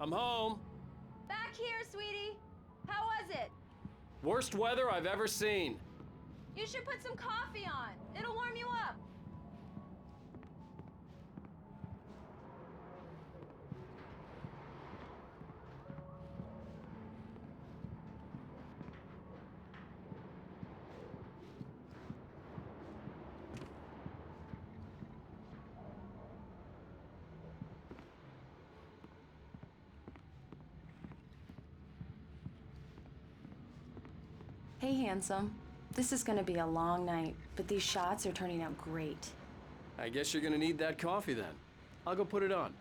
I'm home. Back here, sweetie. How was it? Worst weather I've ever seen. You should put some coffee on. It'll warm you up. Hey, handsome. This is gonna be a long night, but these shots are turning out great. I guess you're gonna need that coffee then. I'll go put it on.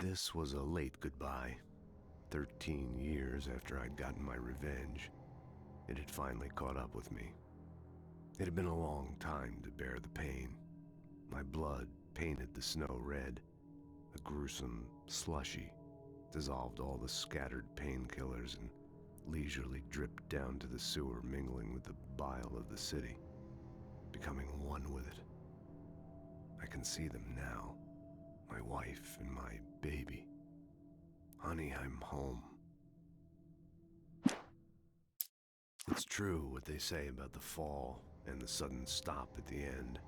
This was a late goodbye. 13 years after I'd gotten my revenge, it had finally caught up with me. It had been a long time to bear the pain. My blood painted the snow red. A gruesome slushy dissolved all the scattered painkillers and leisurely dripped down to the sewer, mingling with the bile of the city, becoming one with it. I can see them now, my wife and my baby. Honey, I'm home. It's true what they say about the fall and the sudden stop at the end.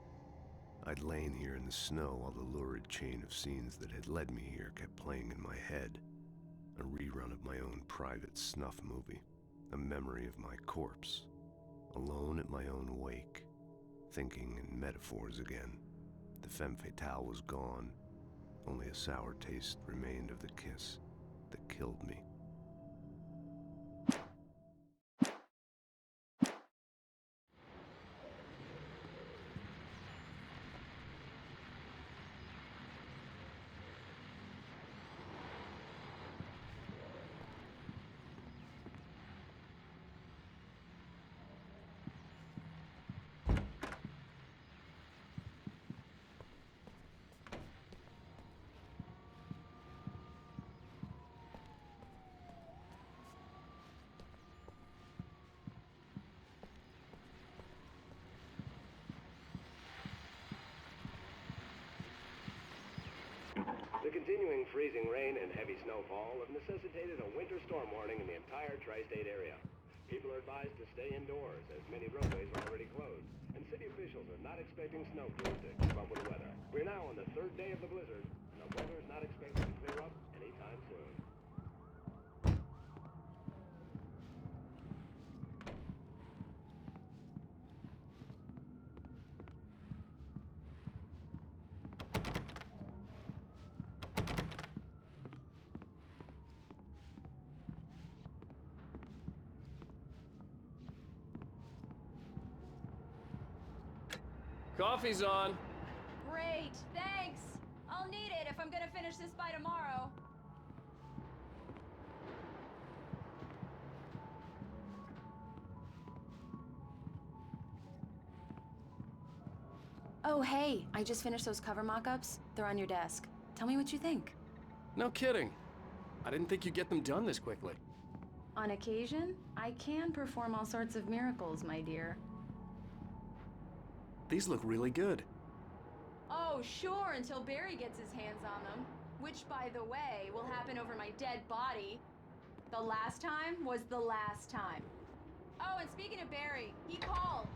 I'd lain here in the snow while the lurid chain of scenes that had led me here kept playing in my head. A rerun of my own private snuff movie. A memory of my corpse. Alone at my own wake. Thinking in metaphors again. The femme fatale was gone. Only a sour taste remained of the kiss that killed me. The continuing freezing rain and heavy snowfall have necessitated a winter storm warning in the entire tri-state area. People are advised to stay indoors as many roadways are already closed, and city officials are not expecting snow crews to keep up with the weather. We're now on the third day of the blizzard, and the weather is not expected to clear up anytime soon. Coffee's on. Great, thanks. I'll need it if I'm gonna finish this by tomorrow. Oh, hey, I just finished those cover mock-ups. They're on your desk. Tell me what you think. No kidding. I didn't think you'd get them done this quickly. On occasion, I can perform all sorts of miracles, my dear. These look really good. Oh, sure, until Barry gets his hands on them. Which, by the way, will happen over my dead body. The last time was the last time. Oh, and speaking of Barry, he called.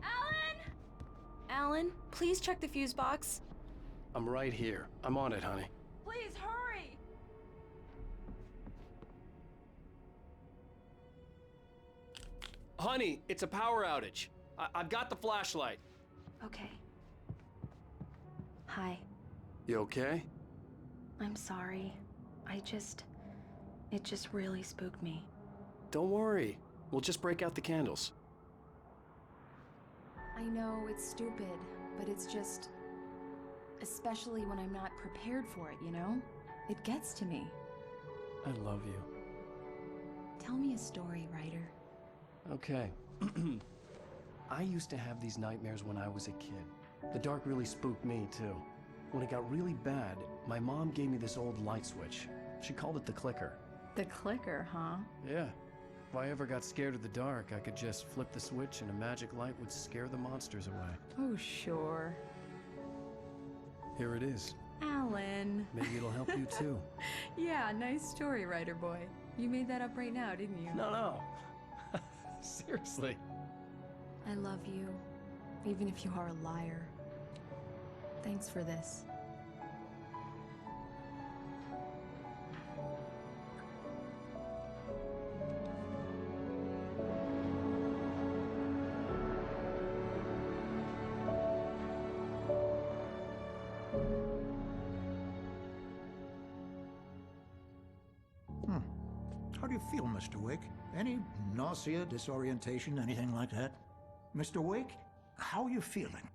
Alan! Alan, please check the fuse box. I'm right here. I'm on it, honey. Please hurry! Honey, it's a power outage. I've got the flashlight. Okay. Hi. You okay? I'm sorry. It just really spooked me. Don't worry. We'll just break out the candles. I know it's stupid, but it's just... especially when I'm not prepared for it, you know? It gets to me. I love you. Tell me a story, writer. Okay. I used to have these nightmares when I was a kid. The dark really spooked me, too. When it got really bad, my mom gave me this old light switch. She called it the clicker. The clicker, huh? Yeah. If I ever got scared of the dark, I could just flip the switch and a magic light would scare the monsters away. Oh, sure. Here it is. Alan. Maybe it'll help you too. Yeah, nice story, writer boy. You made that up right now, didn't you? No. Seriously. I love you, even if you are a liar. Thanks for this. How do you feel, Mr. Wake? Any nausea, disorientation, anything like that? Mr. Wake, how are you feeling?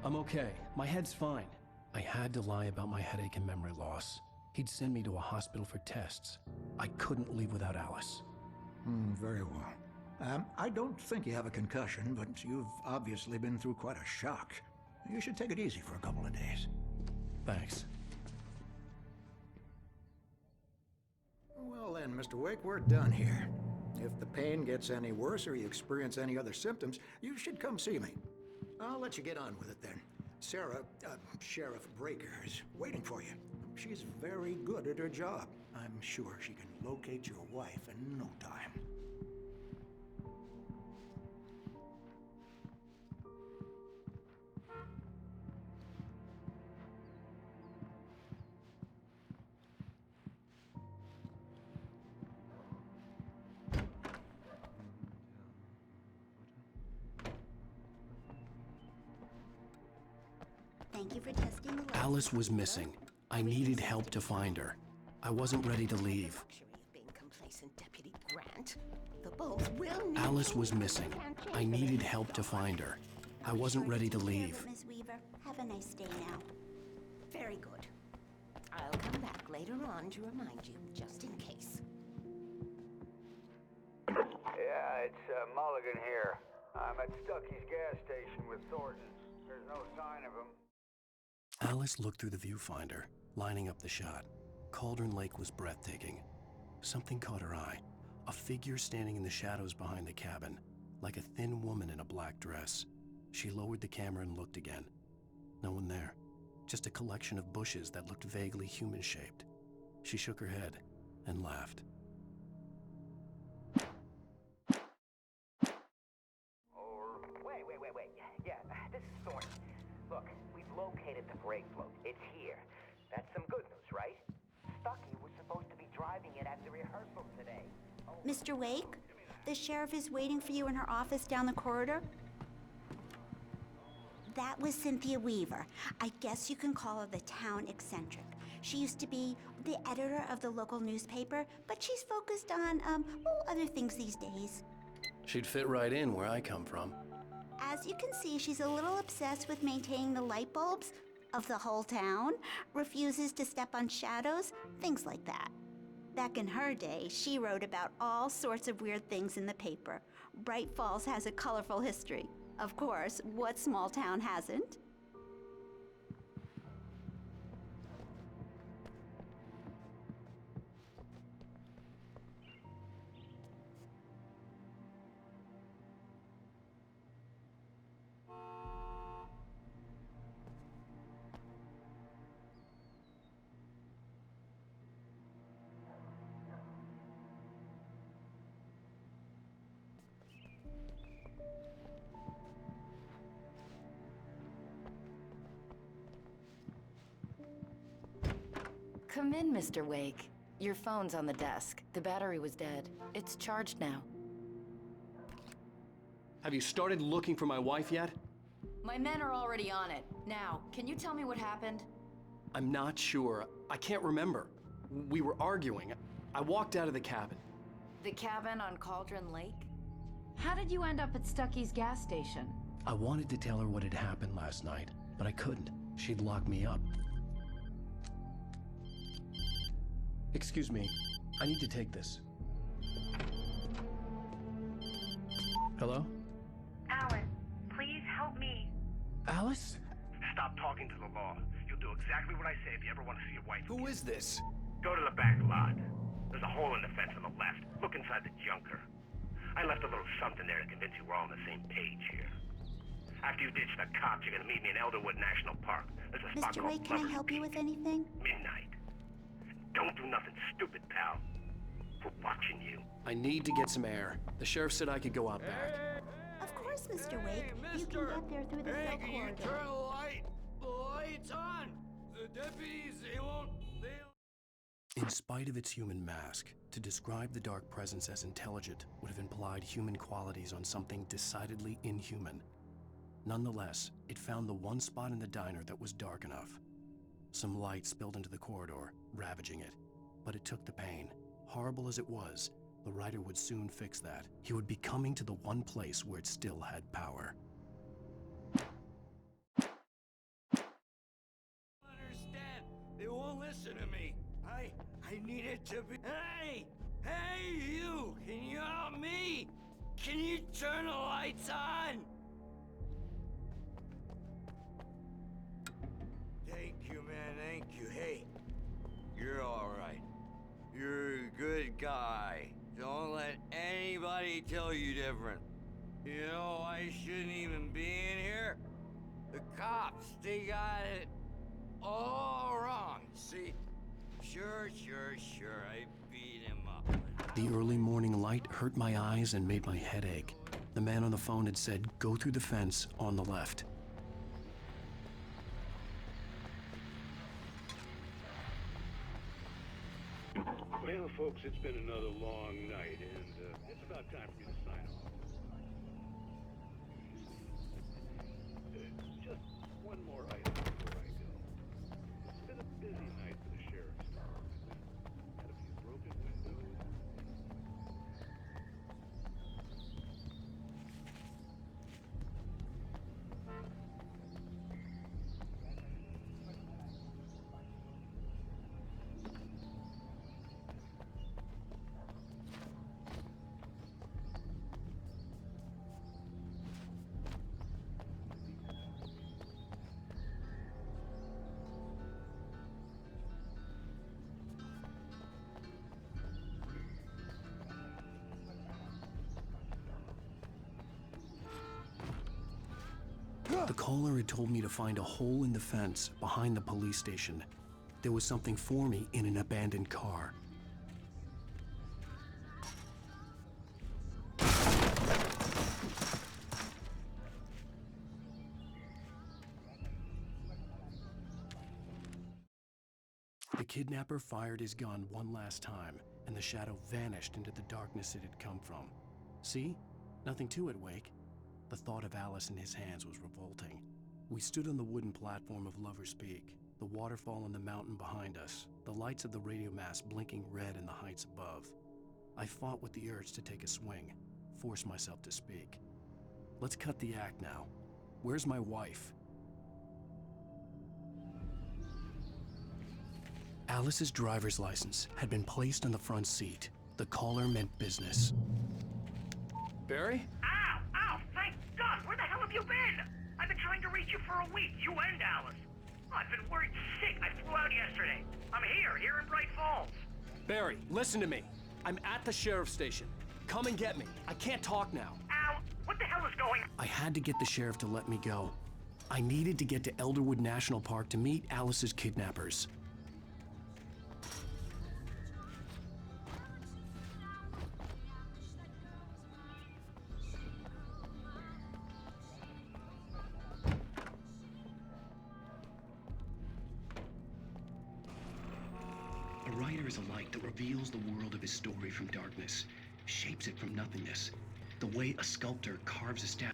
I'm okay. My head's fine. I had to lie about my headache and memory loss. He'd send me to a hospital for tests. I couldn't leave without Alice. Very well. I don't think you have a concussion, but you've obviously been through quite a shock. You should take it easy for a couple of days. Thanks. Well then, Mr. Wake, we're done here. If the pain gets any worse or you experience any other symptoms, you should come see me. I'll let you get on with it then. Sarah, Sheriff Breaker, is waiting for you. She's very good at her job. I'm sure she can locate your wife in no time. Thank you for testing the Alice was missing. I needed help to find her. I wasn't ready to leave. luxury of being complacent, Deputy Grant. The both will need Alice was missing. I needed help to find her. I wasn't ready to leave. Miss Weaver, have a nice day now. Very good. I'll come back later on to remind you, just in case. Yeah, it's Mulligan here. I'm at Stucky's gas station with Thornton. There's no sign of him. Alice looked through the viewfinder, lining up the shot. Cauldron Lake was breathtaking. Something caught her eye. A figure standing in the shadows behind the cabin, like a thin woman in a black dress. She lowered the camera and looked again. No one there. Just a collection of bushes that looked vaguely human-shaped. She shook her head and laughed. Wait. Yeah, this is Thornton. Look, we've located the brake float. It's here. That's some good news, right? Stucky was supposed to be driving it at the rehearsal today. Oh. Mr. Wake, the sheriff is waiting for you in her office down the corridor. That was Cynthia Weaver. I guess you can call her the town eccentric. She used to be the editor of the local newspaper, but she's focused on, other things these days. She'd fit right in where I come from. As you can see, she's a little obsessed with maintaining the light bulbs of the whole town, refuses to step on shadows, things like that. Back in her day, she wrote about all sorts of weird things in the paper. Bright Falls has a colorful history. Of course, what small town hasn't? Come in, Mr. Wake. Your phone's on the desk. The battery was dead. It's charged now. Have you started looking for my wife yet? My men are already on it. Now, can you tell me what happened? I'm not sure. I can't remember. We were arguing. I walked out of the cabin. The cabin on Cauldron Lake? How did you end up at Stucky's gas station? I wanted to tell her what had happened last night, but I couldn't. She'd lock me up. Excuse me. I need to take this. Hello? Alan, please me. Alice? Stop talking to the law. You'll do exactly what I say if you ever want to see your wife. Who is this? Go to the back lot. There's a hole in the fence on the left. Look inside the junker. I left a little something there to convince you we're all on the same page here. After you ditch the cops, you're gonna meet me in Elderwood National Park. There's a spot Mr. called Wake, can I help you with anything? Midnight. Don't do nothing stupid, pal. We're watching you. I need to get some air. The sheriff said I could go out back. Of course, Mr. Wake. You can get there through the cell corridor. the light? The light's on. The deputies, they won't. In spite of its human mask, to describe the dark presence as intelligent would have implied human qualities on something decidedly inhuman. Nonetheless, it found the one spot in the diner that was dark enough. Some light spilled into the corridor, ravaging it. But it took the pain. Horrible as it was, the writer would soon fix that. He would be coming to the one place where it still had power. Understand? They won't listen to me. I need it to be. Hey! Hey, you! Can you help me? Can you turn the lights on? Thank you, man. Thank you. Hey, you're all right. You're a good guy. Don't let anybody tell you different. You know, I shouldn't even be in here. The cops, they got it all wrong. See? Sure, I beat him up. The early morning light hurt my eyes and made my head ache. The man on the phone had said, go through the fence on the left. Well, folks, it's been another long night, and it's about time for me to sign off. Just one more item before I go. It's been a busy night for the sheriff's department. Had a few broken windows. The caller had told me to find a hole in the fence behind the police station. There was something for me in an abandoned car. The kidnapper fired his gun one last time, and the shadow vanished into the darkness it had come from. See? Nothing to it, Wake. The thought of Alice in his hands was revolting. We stood on the wooden platform of Lover's Peak, the waterfall on the mountain behind us, the lights of the radio mast blinking red in the heights above. I fought with the urge to take a swing, force myself to speak. Let's cut the act now. Where's my wife? Alice's driver's license had been placed on the front seat. The caller meant business. Barry? Ow! Thank God! Where the hell have you been? I've been trying to reach you for a week, you and Alice. I've been worried sick. I flew out yesterday. I'm here in Bright Falls. Barry, listen to me. I'm at the sheriff's station. Come and get me. I can't talk now. Ow! What the hell is going on? I had to get the sheriff to let me go. I needed to get to Elderwood National Park to meet Alice's kidnappers. A writer is a light that reveals the world of his story from darkness, shapes it from nothingness, the way a sculptor carves a statue.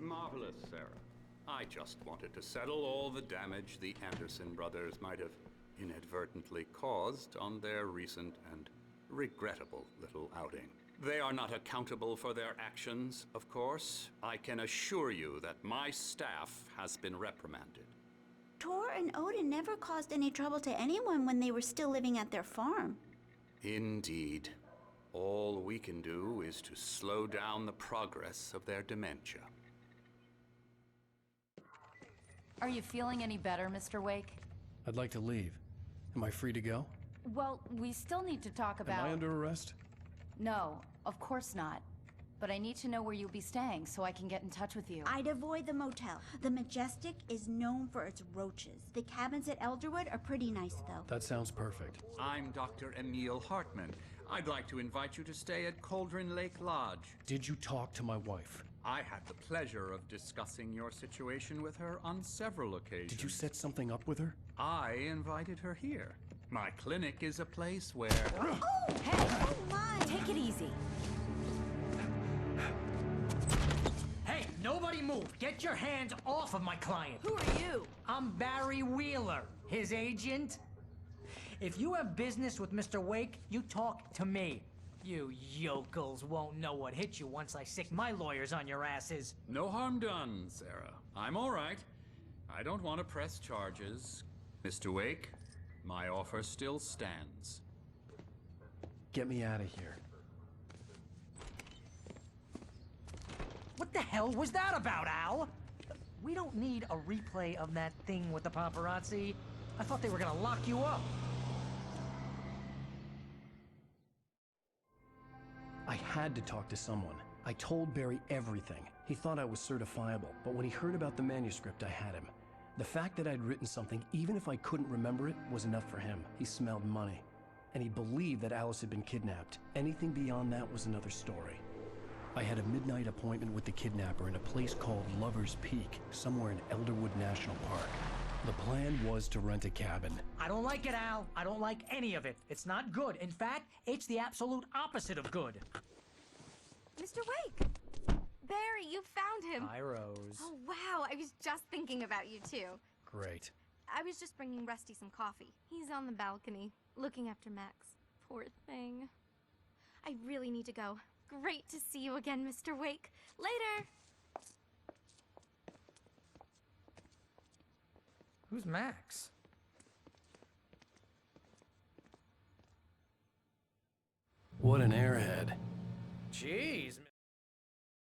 Marvelous, Sarah. I just wanted to settle all the damage the Anderson brothers might have inadvertently caused on their recent and regrettable little outing. They are not accountable for their actions, of course. I can assure you that my staff has been reprimanded. Tor and Odin never caused any trouble to anyone when they were still living at their farm. Indeed. All we can do is to slow down the progress of their dementia. Are you feeling any better, Mr. Wake? I'd like to leave. Am I free to go? Well, we still need to talk about... Am I under arrest? No, of course not. But I need to know where you'll be staying so I can get in touch with you. I'd avoid the motel. The Majestic is known for its roaches. The cabins at Elderwood are pretty nice, though. That sounds perfect. I'm Dr. Emil Hartman. I'd like to invite you to stay at Cauldron Lake Lodge. Did you talk to my wife? I had the pleasure of discussing your situation with her on several occasions. Did you set something up with her? I invited her here. My clinic is a place where... Oh! Hey! Oh, my! Take it easy. Hey, nobody move! Get your hands off of my client! Who are you? I'm Barry Wheeler, his agent. If you have business with Mr. Wake, you talk to me. You yokels won't know what hit you once I sick my lawyers on your asses. No harm done, Sarah. I'm all right. I don't want to press charges. Mr. Wake, my offer still stands. Get me out of here. What the hell was that about, Al? We don't need a replay of that thing with the paparazzi. I thought they were gonna lock you up. I had to talk to someone. I told Barry everything. He thought I was certifiable, but when he heard about the manuscript, I had him. The fact that I'd written something, even if I couldn't remember it, was enough for him. He smelled money. And he believed that Alice had been kidnapped. Anything beyond that was another story. I had a midnight appointment with the kidnapper in a place called Lover's Peak, somewhere in Elderwood National Park. The plan was to rent a cabin. I don't like it, Al. I don't like any of it. It's not good. In fact, it's the absolute opposite of good. Mr. Wake! Barry, you found him! Hi, Rose. Oh, wow. I was just thinking about you, too. Great. I was just bringing Rusty some coffee. He's on the balcony, looking after Max. Poor thing. I really need to go. Great to see you again, Mr. Wake. Later! Who's Max? What an airhead. Jeez,